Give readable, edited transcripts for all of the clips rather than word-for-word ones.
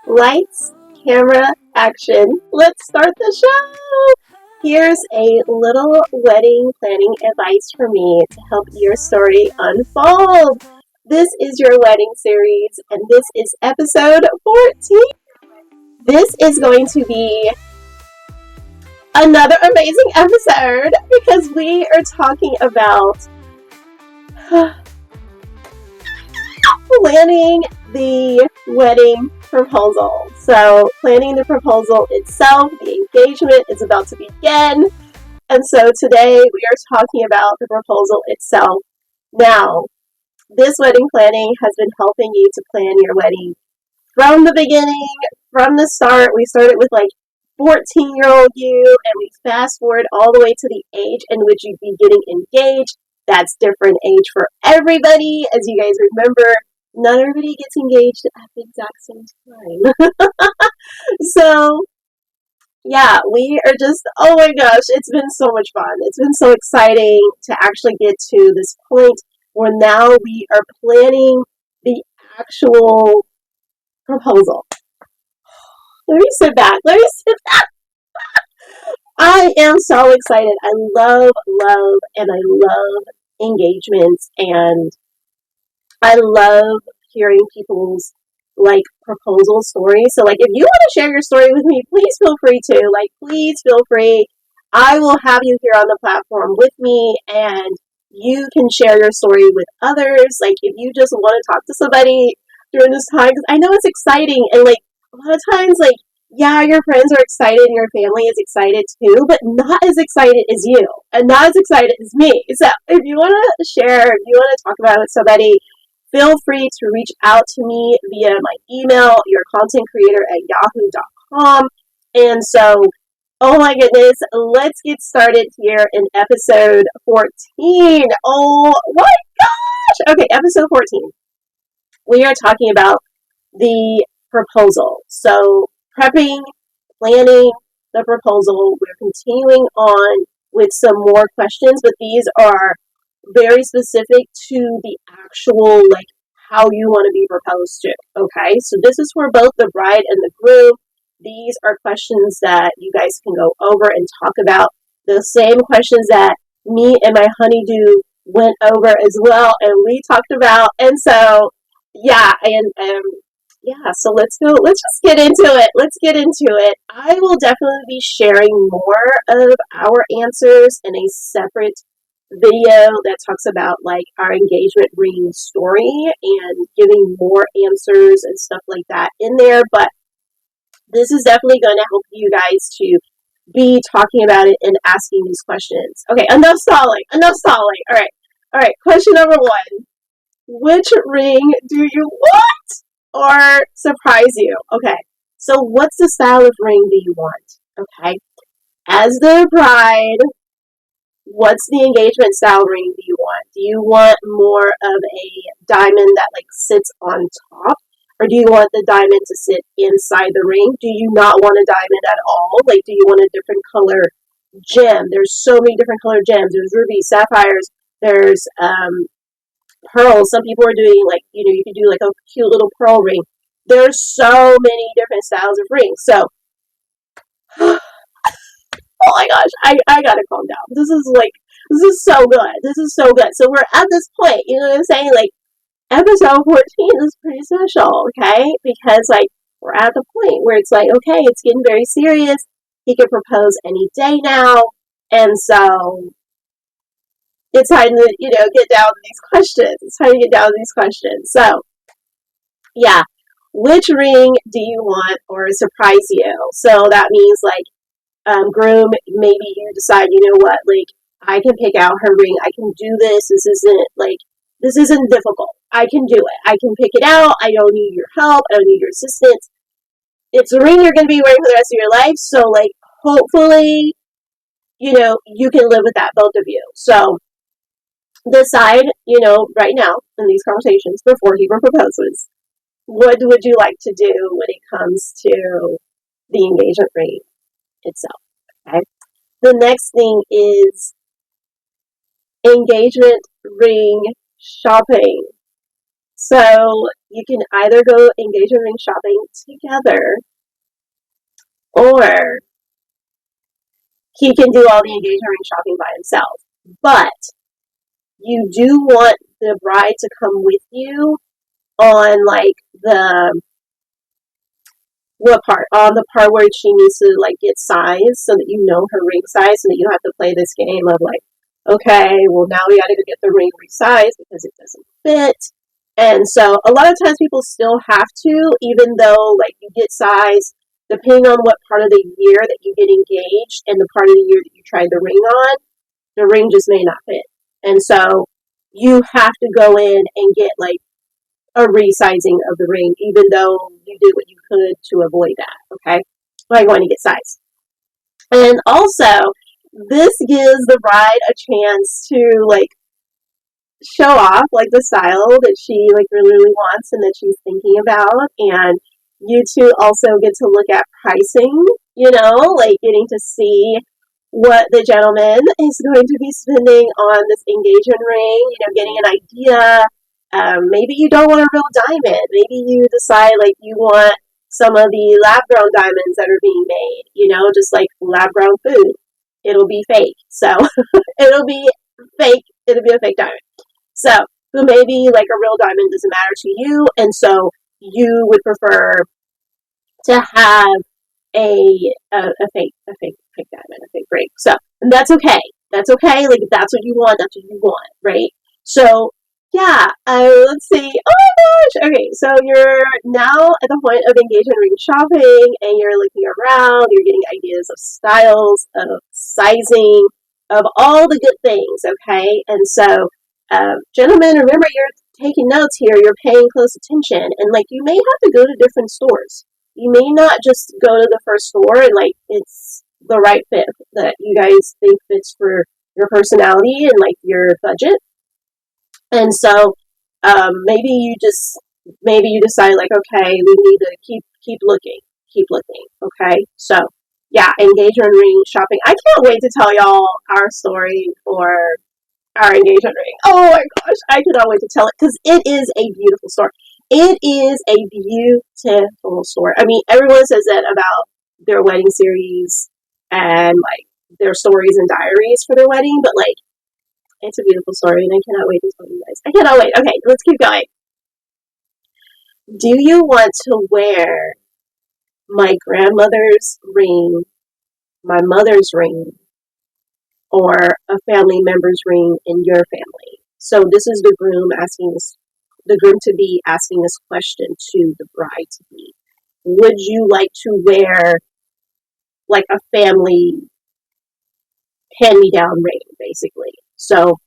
Lights, camera, action. Let's start the show. Here's a little wedding planning advice for me to help your story unfold. This is your wedding series, and this is episode 14. This is going to be another amazing episode because we are talking about planning the wedding proposal. So planning the proposal itself, the engagement is about to begin. And so today we are talking about the proposal itself. Now, this wedding planning has been helping you to plan your wedding from the beginning, from the start. We started with like 14-year-old you, and we fast forward all the way to the age in which you'd be getting engaged. That's different age for everybody. As you guys remember, not everybody gets engaged at the exact same time. So, yeah, we are just, oh my gosh, it's been so much fun. It's been so exciting to actually get to this point where now we are planning the actual proposal. Let me sit back. I am so excited. I love, and I love engagements, and I love hearing people's like proposal stories. So like if you want to share your story with me, please feel free to. Like please feel free. I will have you here on the platform with me, and you can share your story with others. Like if you just want to talk to somebody during this time, because I know it's exciting, and like a lot of times like yeah, your friends are excited and your family is excited too, but not as excited as you and not as excited as me. So if you want to share, if you want to talk about it with somebody, feel free to reach out to me via my email, yourcontentcreator@yahoo.com. And so, oh my goodness, let's get started here in episode 14. Oh my gosh! Okay, episode 14. We are talking about the proposal. So, prepping, planning the proposal. We're continuing on with some more questions, but these are very specific to the actual, like, how you want to be proposed to. Okay, so this is for both the bride and the groom. These are questions that you guys can go over and talk about. The same questions that me and my honeydew went over as well, and we talked about. And so, yeah, and yeah, so let's go. Let's just get into it. Let's get into it. I will definitely be sharing more of our answers in a separate video that talks about like our engagement ring story and giving more answers and stuff like that in there. But this is definitely going to help you guys to be talking about it and asking these questions. Okay, enough stalling. Enough stalling. All right. All right. Question number 1. Which ring do you want or surprise you? Okay. So what's the style of ring do you want? Okay. As the bride, what's the engagement style ring do you want? Do you want more of a diamond that like sits on top? Or do you want the diamond to sit inside the ring? Do you not want a diamond at all? Like, do you want a different color gem? There's so many different color gems. There's rubies, sapphires, there's pearls. Some people are doing like, you can do like a cute little pearl ring. There's so many different styles of rings. So, oh my gosh, I gotta calm down. This is so good. This is so good. So we're at this point, you know what I'm saying? Like, episode 14 is pretty special, okay? Because, like, we're at the point where it's like, okay, it's getting very serious. He could propose any day now. And so, it's time to, get down to these questions. It's time to get down to these questions. So, yeah. Which ring do you want or surprise you? So, that means, like, groom, maybe you decide, you know what, like, I can pick out her ring. I can do this. This isn't difficult. I can do it. I can pick it out. I don't need your help. I don't need your assistance. It's a ring you're going to be wearing for the rest of your life. So, like, hopefully, you can live with that, both of you. So, decide, right now in these conversations before he proposes, what would you like to do when it comes to the engagement ring itself? Okay. The next thing is engagement ring shopping. So you can either go engagement ring shopping together, or he can do all the engagement ring shopping by himself. But you do want the bride to come with you on like the what part? On the part where she needs to like get size so that you know her ring size, so that you don't have to play this game of like, okay, well now we gotta go get the ring resized because it doesn't fit. And so a lot of times people still have to, even though like you get size, depending on what part of the year that you get engaged and the part of the year that you tried the ring on, the ring just may not fit. And so you have to go in and get like a resizing of the ring, even though you did what you could to avoid that, okay? By going to get size. And also, this gives the bride a chance to like show off like the style that she like really wants and that she's thinking about, and you two also get to look at pricing, like getting to see what the gentleman is going to be spending on this engagement ring, getting an idea. Maybe you don't want a real diamond. Maybe you decide like you want some of the lab grown diamonds that are being made, just like lab grown food. It'll be fake. So it'll be fake. It'll be a fake diamond. So, but maybe like a real diamond doesn't matter to you, and so you would prefer to have a fake diamond, a fake ring. So, and that's okay. That's okay. Like if that's what you want, that's what you want, right? So, yeah. Let's see. Oh my gosh. Okay, so you're now at the point of engagement ring shopping, and you're looking around. You're getting ideas of styles, of sizing, of all the good things. Okay, and so, gentlemen, remember you're taking notes here. You're paying close attention, and like you may have to go to different stores. You may not just go to the first store and like it's the right fit that you guys think fits for your personality and like your budget. And so maybe you decide like, okay, we need to keep looking. Okay, so yeah, engagement ring shopping. I can't wait to tell y'all our story for our engagement ring. Oh my gosh, I cannot wait to tell it because it is a beautiful story. It is a beautiful story. I mean, everyone says that about their wedding series and like their stories and diaries for their wedding, but like it's a beautiful story and I cannot wait to tell you guys. I cannot wait. Okay, let's keep going. Do you want to wear my grandmother's ring, my mother's ring, or a family member's ring in your family? So this is the groom to be asking this question to the bride to be. Would you like to wear like a family hand-me-down ring, basically? So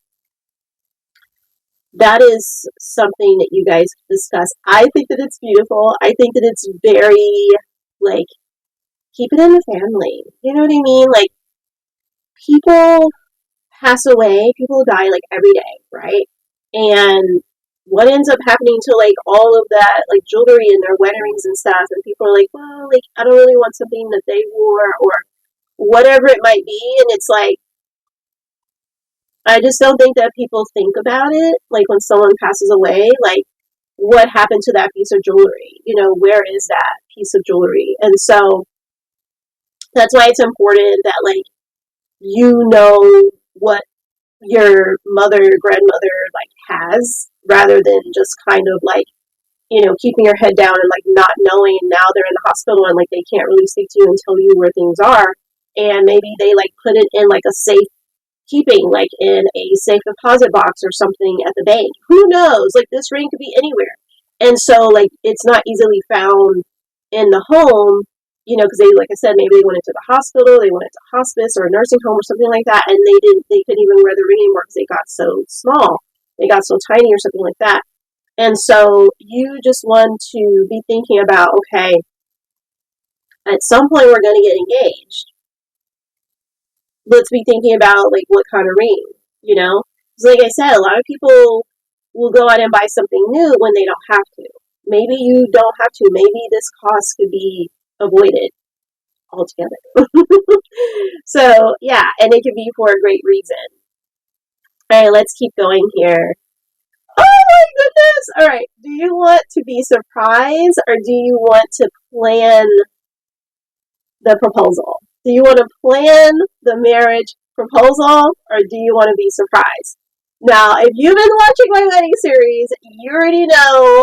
that is something that you guys discuss. I think that it's beautiful. I think that it's very like keep it in the family. You know what I mean? Like people pass away, people die like every day, right? And what ends up happening to like all of that like jewelry and their wedding rings and stuff, and people are like, well, like I don't really want something that they wore or whatever it might be, and it's like I just don't think that people think about it, like when someone passes away, like what happened to that piece of jewelry, where is that piece of jewelry? And so that's why it's important that like what your mother, your grandmother like has, rather than just kind of like keeping your head down and like not knowing. Now they're in the hospital and like they can't really speak to you and tell you where things are, and maybe they like put it in like a safe keeping, like in a safe deposit box or something at the bank. Who knows? Like this ring could be anywhere, and so like it's not easily found in the home. Because they, like I said, maybe they went into the hospital, they went into hospice or a nursing home or something like that, and they couldn't even wear the ring anymore because they got so small, they got so tiny or something like that. And so you just want to be thinking about, okay, at some point we're going to get engaged. Let's be thinking about like what kind of ring, Because like I said, a lot of people will go out and buy something new when they don't have to. Maybe you don't have to. Maybe this cost could be avoided altogether. So yeah, and it could be for a great reason. All right, let's keep going here. Oh my goodness! All right, do you want to be surprised, or do you want to plan the proposal? Do you want to plan the marriage proposal, or do you want to be surprised? Now, if you've been watching my wedding series, you already know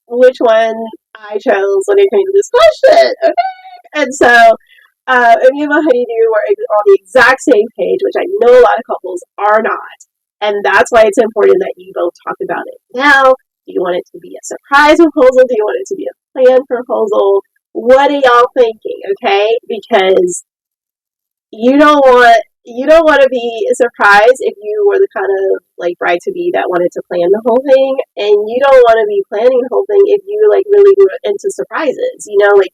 which one I chose when it came to this question. Okay, and so if you have a honeydew, we're on the exact same page, which I know a lot of couples are not, and that's why it's important that you both talk about it now. Do you want it to be a surprise proposal? Do you want it to be a planned proposal? What are y'all thinking? Okay, because you don't want to be surprised if you were the kind of like bride to be that wanted to plan the whole thing, and you don't want to be planning the whole thing if you like really were into surprises. Like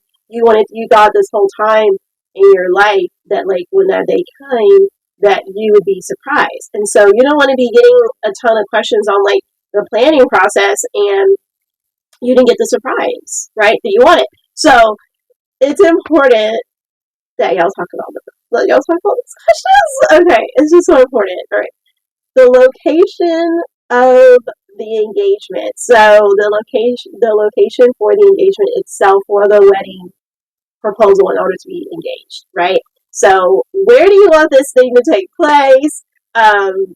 you thought this whole time in your life that like when that day came that you would be surprised, and so you don't want to be getting a ton of questions on like the planning process and you didn't get the surprise, right? That you wanted. So it's important that y'all talk about these questions. Okay, it's just so important. All right, the location of the engagement. So the location for the engagement itself, for the wedding proposal in order to be engaged, right? So where do you want this thing to take place?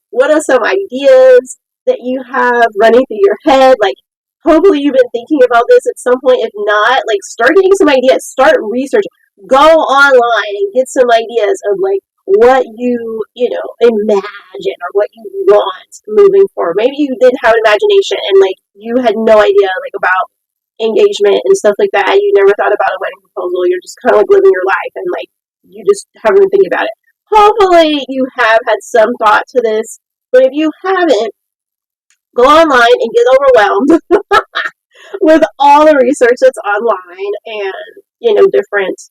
What are some ideas that you have running through your head? Like, hopefully you've been thinking about this at some point. If not, like, start getting some ideas. Start researching. Go online and get some ideas of like what you imagine or what you want moving forward. Maybe you didn't have an imagination and like you had no idea like about engagement and stuff like that. You never thought about a wedding proposal. You're just kind of like living your life and like you just haven't been thinking about it. Hopefully you have had some thought to this, but if you haven't, go online and get overwhelmed with all the research that's online and different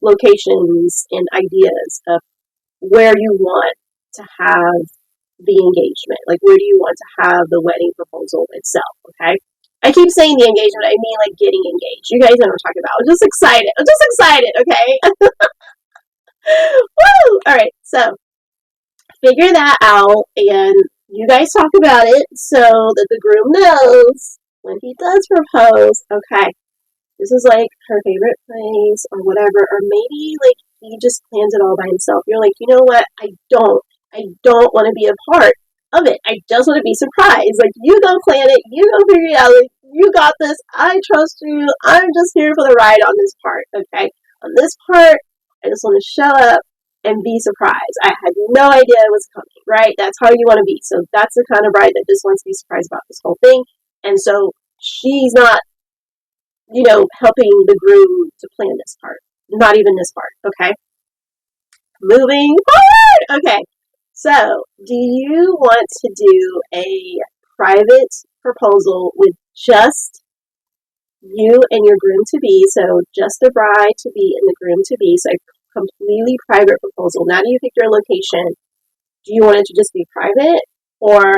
locations and ideas of where you want to have the engagement. Like, where do you want to have the wedding proposal itself? Okay. I keep saying the engagement, I mean like getting engaged. You guys know what I'm talking about. I'm just excited. Okay? Woo! Alright, so figure that out and you guys talk about it so that the groom knows when he does propose, okay, this is like her favorite place or whatever, or maybe like he just plans it all by himself. You're like, you know what? I don't want to be a part of it. I just want to be surprised. Like, you go plan it, you go figure it out. Like, you got this. I trust you. I'm just here for the ride on this part. Okay, on this part, I just want to show up and be surprised. I had no idea it was coming. Right? That's how you want to be. So that's the kind of bride that just wants to be surprised about this whole thing. And so she's not helping the groom to plan this part. Not even this part, okay? Moving forward! Okay, so do you want to do a private proposal with just you and your groom-to-be, so just the bride-to-be and the groom-to-be, so a completely private proposal. Now that you pick your location, do you want it to just be private, or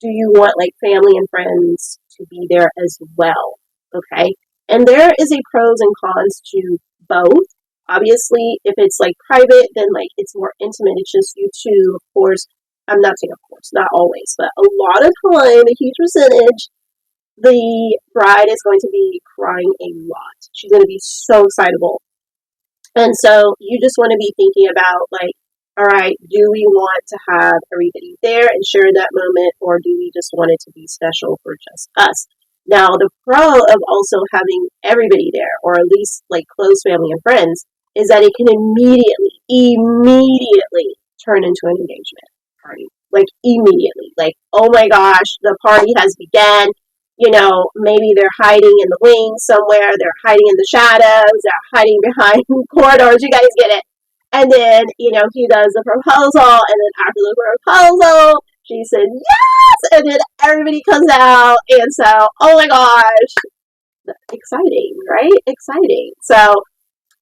do you want like family and friends to be there as well? Okay, and there is a pros and cons to both. Obviously, if it's like private, then like it's more intimate. It's just you two. Of course, I'm not saying of course, not always, but a lot of time, a huge percentage, the bride is going to be crying a lot. She's going to be so excitable, and so you just want to be thinking about like, all right, do we want to have everybody there and share that moment, or do we just want it to be special for just us? Now, the pro of also having everybody there, or at least like close family and friends, is that it can immediately turn into an engagement party. Like, immediately. Like, oh my gosh, the party has begun. Maybe they're hiding in the wings somewhere. They're hiding in the shadows. They're hiding behind corridors. You guys get it. And then, he does the proposal, and then after the proposal, she said yes, and then everybody comes out, and so, oh my gosh, exciting, right? Exciting. So,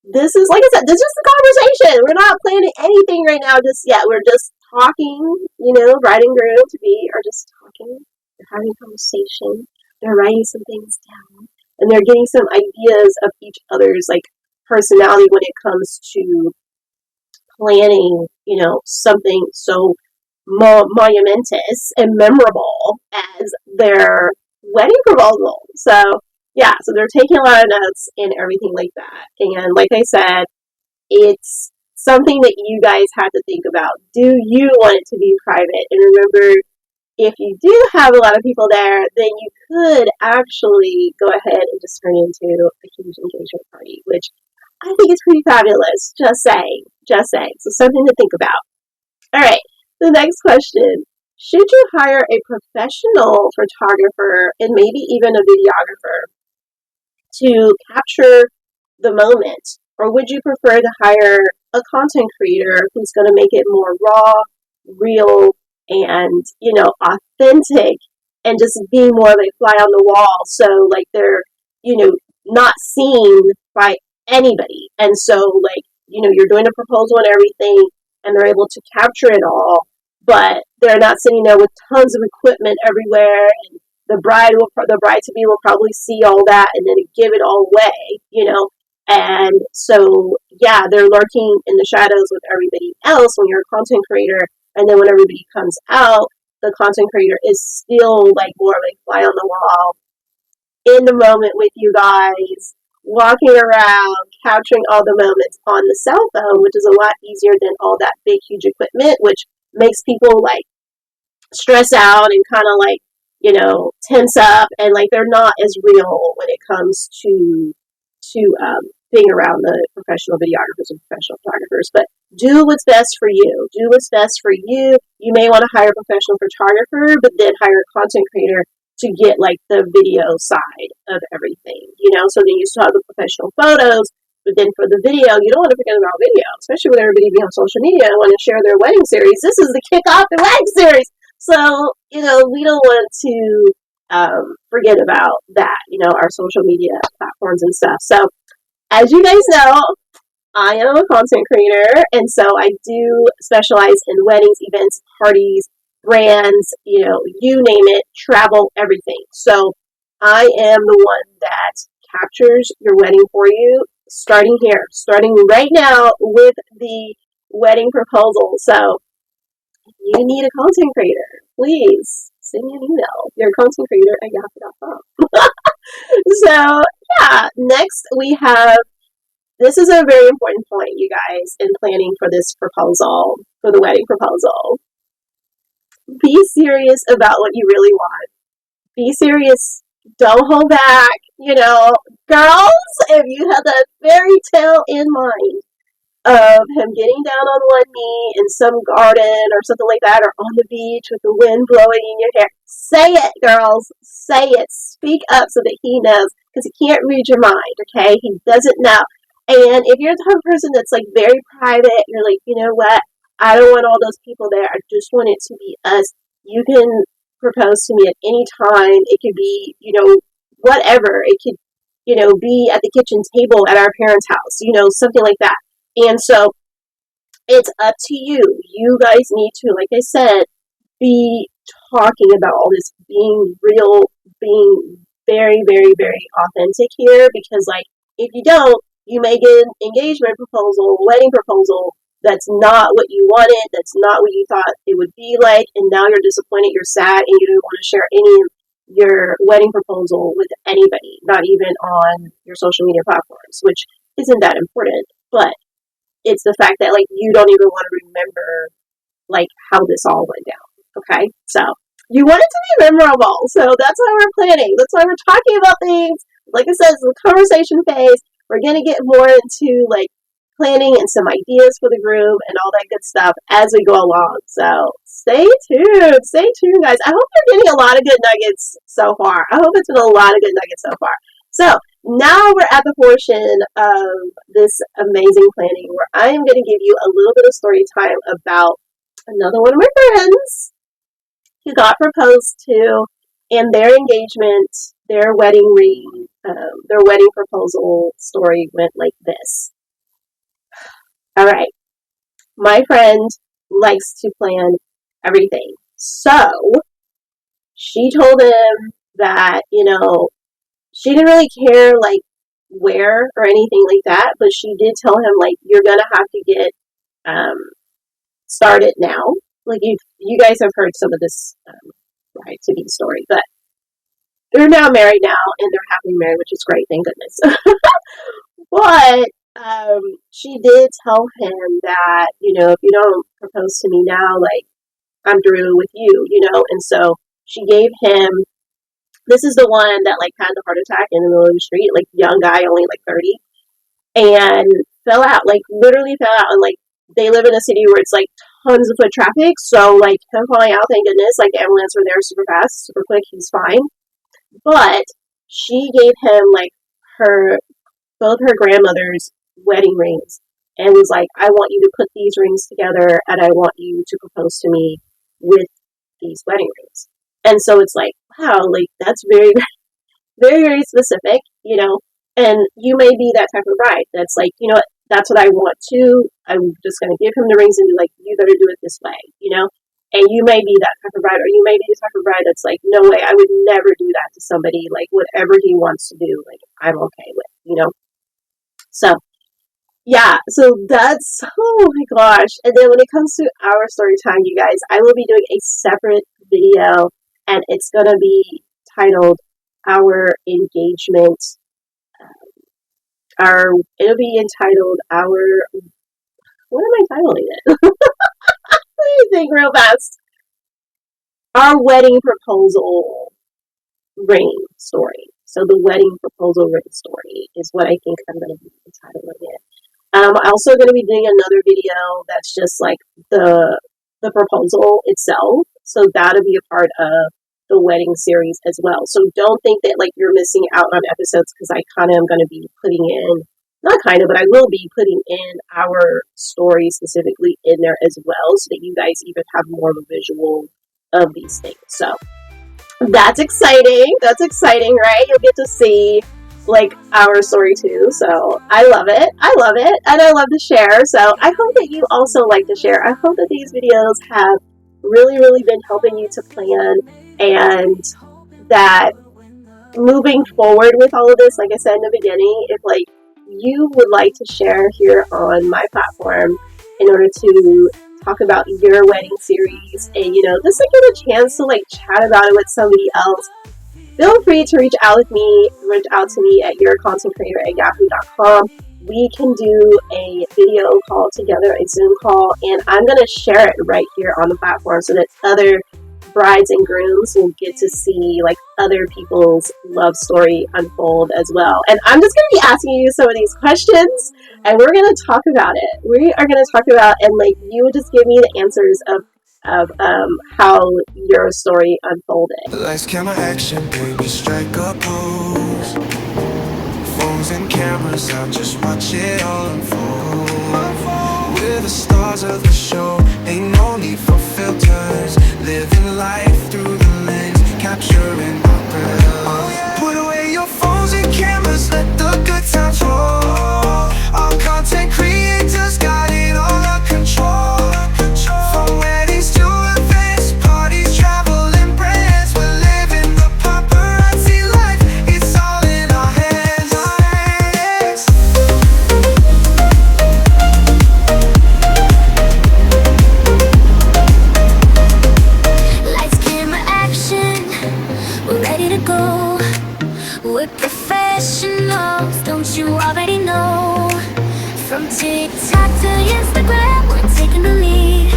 this is, like I said, this is just a conversation. We're not planning anything right now just yet. We're just talking, bride and groom to be are just talking. They're having a conversation. They're writing some things down, and they're getting some ideas of each other's, like, personality when it comes to planning, something so monumentous and memorable as their wedding proposal. So yeah, so they're taking a lot of notes and everything like that. And like I said, it's something that you guys have to think about. Do you want it to be private? And remember, if you do have a lot of people there, then you could actually go ahead and just turn into a huge engagement party, which I think is pretty fabulous. Just saying. Just saying. So something to think about. All right. The next question. Should you hire a professional photographer and maybe even a videographer to capture the moment? Or would you prefer to hire a content creator who's going to make it more raw, real, and, authentic, and just being more of a fly on the wall? So, like, they're, not seen by anybody. And so, like, you're doing a proposal and everything, and they're able to capture it all, but they're not sitting there with tons of equipment everywhere, and the bride to be will probably see all that and then give it all away. And so, yeah, they're lurking in the shadows with everybody else when you're a content creator. And then when everybody comes out, the content creator is still like more of a fly on the wall, in the moment with you guys, walking around, capturing all the moments on the cell phone, which is a lot easier than all that big, huge equipment, which makes people like stress out and kind of like, tense up, and like they're not as real when it comes to being around the professional videographers and professional photographers. But do what's best for you. Do what's best for you. You may want to hire a professional photographer, but then hire a content creator to get like the video side of everything. So then you still have the professional photos, but then for the video, you don't want to forget about video, especially with everybody being on social media and want to share their wedding series. This is the kick off the wedding series. So, we don't want to forget about that, our social media platforms and stuff. So, as you guys know, I am a content creator, and so I do specialize in weddings, events, parties, brands, you name it, travel, everything. So, I am the one that captures your wedding for you, starting right now with the wedding proposal. So, you need a content creator, please send me an email. You're a content creator at yahoo.com. So, yeah, next we have, this is a very important point, you guys, in planning for this proposal, for the wedding proposal. Be serious about what you really want. Be serious. Don't hold back. Girls, if you have that fairy tale in mind of him getting down on one knee in some garden or something like that, or on the beach with the wind blowing in your hair, say it, girls. Say it. Speak up so that he knows, because he can't read your mind, okay? He doesn't know. And if you're the type of person that's like very private, you're like, you know what? I don't want all those people there. I just want it to be us. You can propose to me at any time. It could be, whatever. It could, be at the kitchen table at our parents' house, something like that. And so it's up to you. You guys need to, like I said, be talking about all this, being real, being very, very, very authentic here, because like if you don't, you may get an engagement proposal, wedding proposal that's not what you wanted, that's not what you thought it would be like, and now you're disappointed, you're sad, and you don't want to share any of your wedding proposal with anybody, not even on your social media platforms, which isn't that important, but it's the fact that like you don't even want to remember like how this all went down. Okay, so you want it to be memorable, so that's why we're planning. That's why we're talking about things. Like I said, it's the conversation phase. We're gonna get more into like planning and some ideas for the groom and all that good stuff as we go along. So stay tuned, guys. I hope you're getting a lot of good nuggets so far. I hope it's been a lot of good nuggets so far. So now we're at the portion of this amazing planning where I am going to give you a little bit of story time about another one of my friends who got proposed to, and their engagement, their wedding ring, their wedding proposal story went like this. All right. My friend likes to plan everything. So she told him that, she didn't really care like where or anything like that, but she did tell him like, you're gonna have to get started now. Like you guys have heard some of this right to be story, but they're now married now, and they're happily married, which is great, thank goodness. But she did tell him that, if you don't propose to me now, like, I'm through with you. And so she gave him, this is the one that, like, had the heart attack in the middle of the street, like, young guy, only, like, 30, and fell out, like, literally fell out, and, like, they live in a city where it's, like, tons of foot traffic, so, like, him falling out, thank goodness, like, the ambulance were there super fast, super quick, he's fine. But she gave him, like, both her grandmother's wedding rings, and was like, I want you to put these rings together, and I want you to propose to me with these wedding rings. And so it's like, wow, like, that's very, very, very specific, and you may be that type of bride that's like, that's what I want to, I'm just going to give him the rings and be like, you better do it this way, and you may be that type of bride, or you may be the type of bride that's like, no way, I would never do that to somebody, like, whatever he wants to do, like, I'm okay with, So, yeah, so that's, oh my gosh. And then when it comes to our story time, you guys, I will be doing a separate video, and it's going to be titled Our Engagement. It'll be entitled what am I titling it? Let me think real fast. Our Wedding Proposal Ring Story. So the Wedding Proposal Ring Story is what I think I'm going to be entitling it. I'm also going to be doing another video that's just like the proposal itself. So that'll be a part of the wedding series as well. So don't think that like you're missing out on episodes, because I kind of am going to be putting in, not kind of, but I will be putting in our story specifically in there as well, so that you guys even have more of a visual of these things. So that's exciting. That's exciting, right? You'll get to see like our story too. So I love it. And I love to share. So I hope that you also like to share. I hope that these videos have really, really been helping you to plan, and that moving forward with all of this, like I said in the beginning, if like you would like to share here on my platform in order to talk about your wedding series, and just like get a chance to like chat about it with somebody else, feel free to reach out to me at yourcontentcreator@yahoo.com. We can do a video call together, a Zoom call, and I'm going to share it right here on the platform so that other brides and grooms will get to see like other people's love story unfold as well. And I'm just going to be asking you some of these questions, and we're going to talk about it. We are going to talk about, and like you would just give me the answers of how your story unfolded. Lights, camera, action, baby, strike a pose. Phones and cameras out, just watch it all unfold. We're the stars of the show, ain't no need for filters. Living life through the lens, capturing our breath. Put away your phones and cameras, let the good times roll. Our content creators got it all under control. From weddings to events, parties, travel and brands, we're living the paparazzi life. It's all in our hands. Lights, camera, action, we're ready to go. We're professionals, don't you already know? From TikTok to Instagram, we're taking the lead.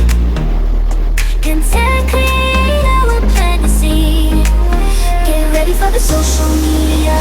Content creator, we're planting the seed. Get ready for the social media